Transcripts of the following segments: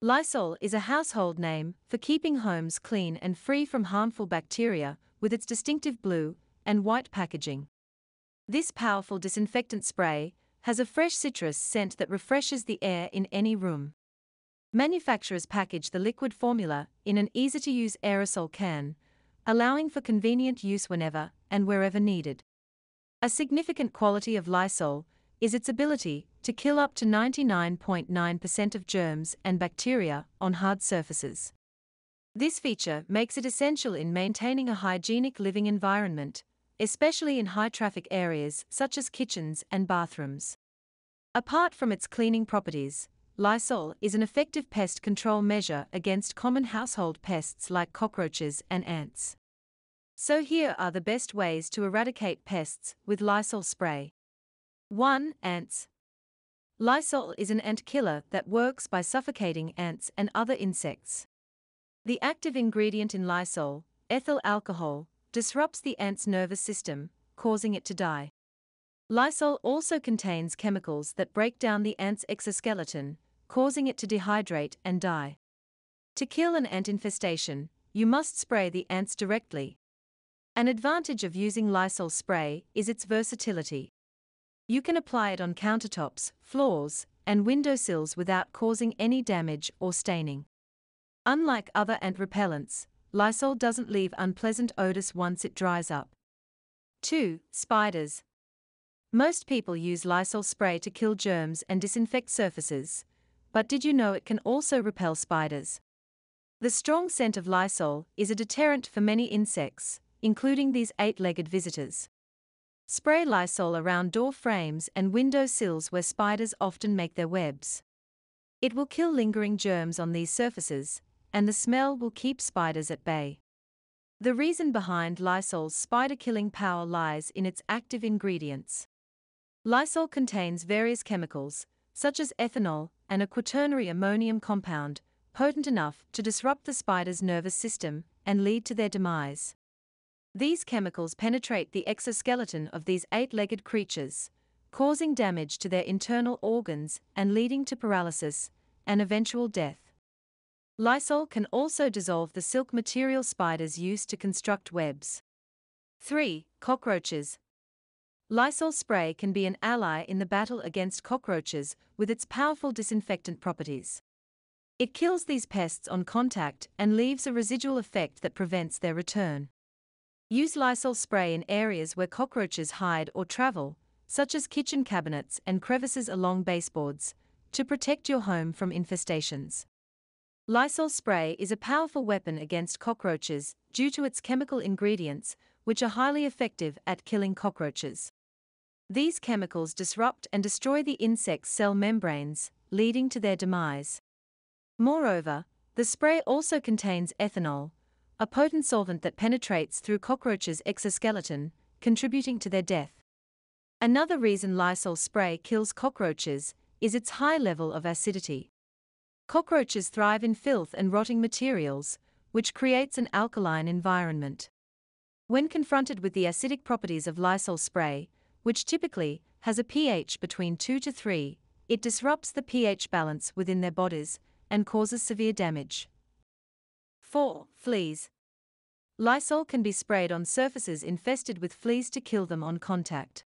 Lysol is a household name for keeping homes clean and free from harmful bacteria, with its distinctive blue and white packaging. This powerful disinfectant spray has a fresh citrus scent that refreshes the air in any room. Manufacturers package the liquid formula in an easy-to-use aerosol can, allowing for convenient use whenever and wherever needed. A significant quality of Lysol is its ability to kill up to 99.9% of germs and bacteria on hard surfaces. This feature makes it essential in maintaining a hygienic living environment, especially in high-traffic areas such as kitchens and bathrooms. Apart from its cleaning properties, Lysol is an effective pest control measure against common household pests like cockroaches and ants. So here are the best ways to eradicate pests with Lysol spray. 1. Ants. Lysol is an ant killer that works by suffocating ants and other insects. The active ingredient in Lysol, ethyl alcohol, disrupts the ant's nervous system, causing it to die. Lysol also contains chemicals that break down the ant's exoskeleton, causing it to dehydrate and die. To kill an ant infestation, you must spray the ants directly. An advantage of using Lysol spray is its versatility. You can apply it on countertops, floors, and windowsills without causing any damage or staining. Unlike other ant repellents, Lysol doesn't leave unpleasant odors once it dries up. 2. Spiders. Most people use Lysol spray to kill germs and disinfect surfaces, but did you know it can also repel spiders? The strong scent of Lysol is a deterrent for many insects, including these 8-legged visitors. Spray Lysol around door frames and window sills where spiders often make their webs. It will kill lingering germs on these surfaces, and the smell will keep spiders at bay. The reason behind Lysol's spider-killing power lies in its active ingredients. Lysol contains various chemicals, such as ethanol and a quaternary ammonium compound, potent enough to disrupt the spider's nervous system and lead to their demise. These chemicals penetrate the exoskeleton of these 8-legged creatures, causing damage to their internal organs and leading to paralysis and eventual death. Lysol can also dissolve the silk material spiders use to construct webs. 3. Cockroaches. Lysol spray can be an ally in the battle against cockroaches with its powerful disinfectant properties. It kills these pests on contact and leaves a residual effect that prevents their return. Use Lysol spray in areas where cockroaches hide or travel, such as kitchen cabinets and crevices along baseboards, to protect your home from infestations. Lysol spray is a powerful weapon against cockroaches due to its chemical ingredients, which are highly effective at killing cockroaches. These chemicals disrupt and destroy the insect's cell membranes, leading to their demise. Moreover, the spray also contains ethanol, a potent solvent that penetrates through cockroaches' exoskeleton, contributing to their death. Another reason Lysol spray kills cockroaches is its high level of acidity. Cockroaches thrive in filth and rotting materials, which creates an alkaline environment. When confronted with the acidic properties of Lysol spray, which typically has a pH between 2 to 3, it disrupts the pH balance within their bodies and causes severe damage. 4. Fleas. Lysol can be sprayed on surfaces infested with fleas to kill them on contact.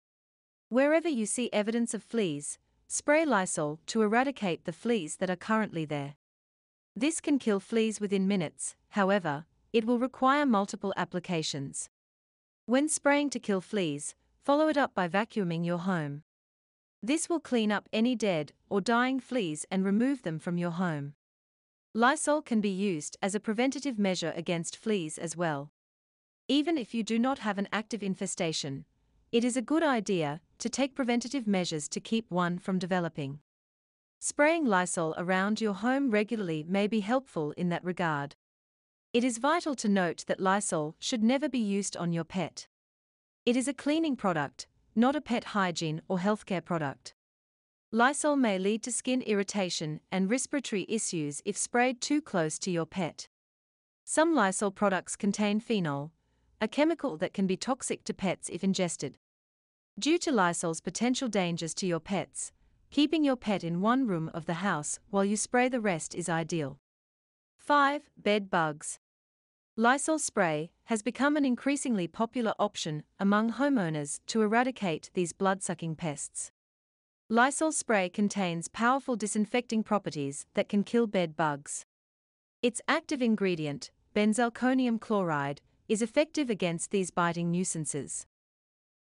Wherever you see evidence of fleas, spray Lysol to eradicate the fleas that are currently there. This can kill fleas within minutes, however, it will require multiple applications. When spraying to kill fleas, follow it up by vacuuming your home. This will clean up any dead or dying fleas and remove them from your home. Lysol can be used as a preventative measure against fleas as well. Even if you do not have an active infestation, it is a good idea to take preventative measures to keep one from developing. Spraying Lysol around your home regularly may be helpful in that regard. It is vital to note that Lysol should never be used on your pet. It is a cleaning product, not a pet hygiene or healthcare product. Lysol may lead to skin irritation and respiratory issues if sprayed too close to your pet. Some Lysol products contain phenol, a chemical that can be toxic to pets if ingested. Due to Lysol's potential dangers to your pets, keeping your pet in one room of the house while you spray the rest is ideal. 5. Bed bugs. Lysol spray has become an increasingly popular option among homeowners to eradicate these blood-sucking pests. Lysol spray contains powerful disinfecting properties that can kill bed bugs. Its active ingredient, benzalkonium chloride, is effective against these biting nuisances.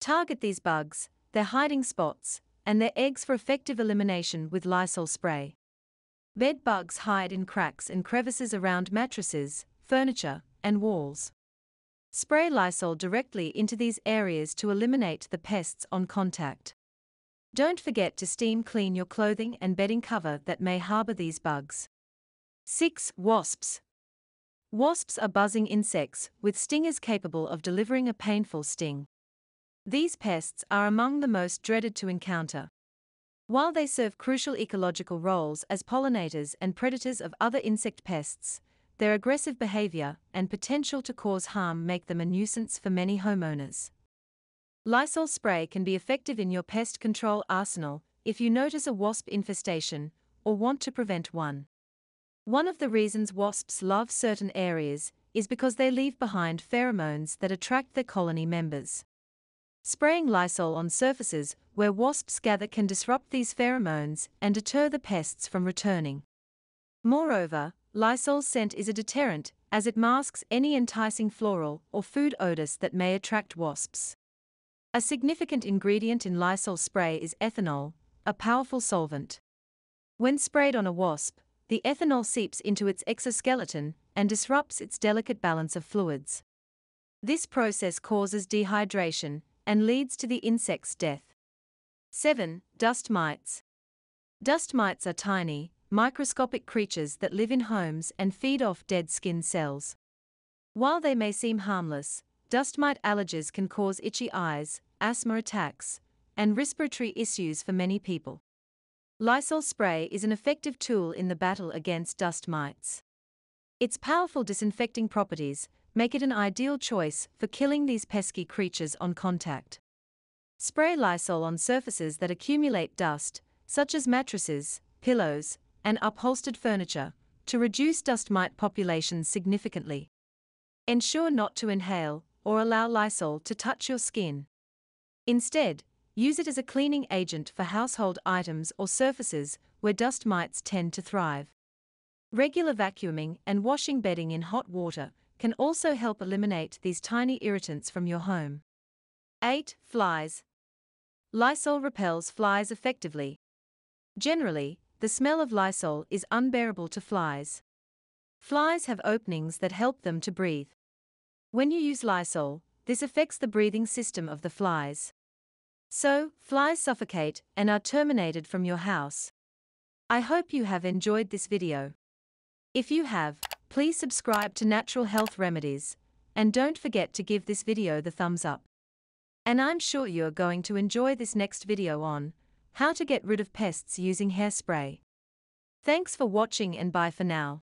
Target these bugs, their hiding spots, and their eggs for effective elimination with Lysol spray. Bed bugs hide in cracks and crevices around mattresses, furniture, and walls. Spray Lysol directly into these areas to eliminate the pests on contact. Don't forget to steam clean your clothing and bedding cover that may harbor these bugs. 6. Wasps. Wasps are buzzing insects with stingers capable of delivering a painful sting. These pests are among the most dreaded to encounter. While they serve crucial ecological roles as pollinators and predators of other insect pests, their aggressive behavior and potential to cause harm make them a nuisance for many homeowners. Lysol spray can be effective in your pest control arsenal if you notice a wasp infestation or want to prevent one. One of the reasons wasps love certain areas is because they leave behind pheromones that attract their colony members. Spraying Lysol on surfaces where wasps gather can disrupt these pheromones and deter the pests from returning. Moreover, Lysol's scent is a deterrent, as it masks any enticing floral or food odors that may attract wasps. A significant ingredient in Lysol spray is ethanol, a powerful solvent. When sprayed on a wasp, the ethanol seeps into its exoskeleton and disrupts its delicate balance of fluids. This process causes dehydration and leads to the insect's death. 7. Dust mites. Dust mites are tiny, microscopic creatures that live in homes and feed off dead skin cells. While they may seem harmless, dust mite allergies can cause itchy eyes, asthma attacks, and respiratory issues for many people. Lysol spray is an effective tool in the battle against dust mites. Its powerful disinfecting properties make it an ideal choice for killing these pesky creatures on contact. Spray Lysol on surfaces that accumulate dust, such as mattresses, pillows, and upholstered furniture, to reduce dust mite populations significantly. Ensure not to inhale or allow Lysol to touch your skin. Instead, use it as a cleaning agent for household items or surfaces where dust mites tend to thrive. Regular vacuuming and washing bedding in hot water can also help eliminate these tiny irritants from your home. 8. Flies. Lysol repels flies effectively. Generally, the smell of Lysol is unbearable to flies. Flies have openings that help them to breathe. When you use Lysol, this affects the breathing system of the flies. So, flies suffocate and are terminated from your house. I hope you have enjoyed this video. If you have, please subscribe to Natural Health Remedies, and don't forget to give this video the thumbs up. And I'm sure you're going to enjoy this next video on how to get rid of pests using hairspray. Thanks for watching and bye for now.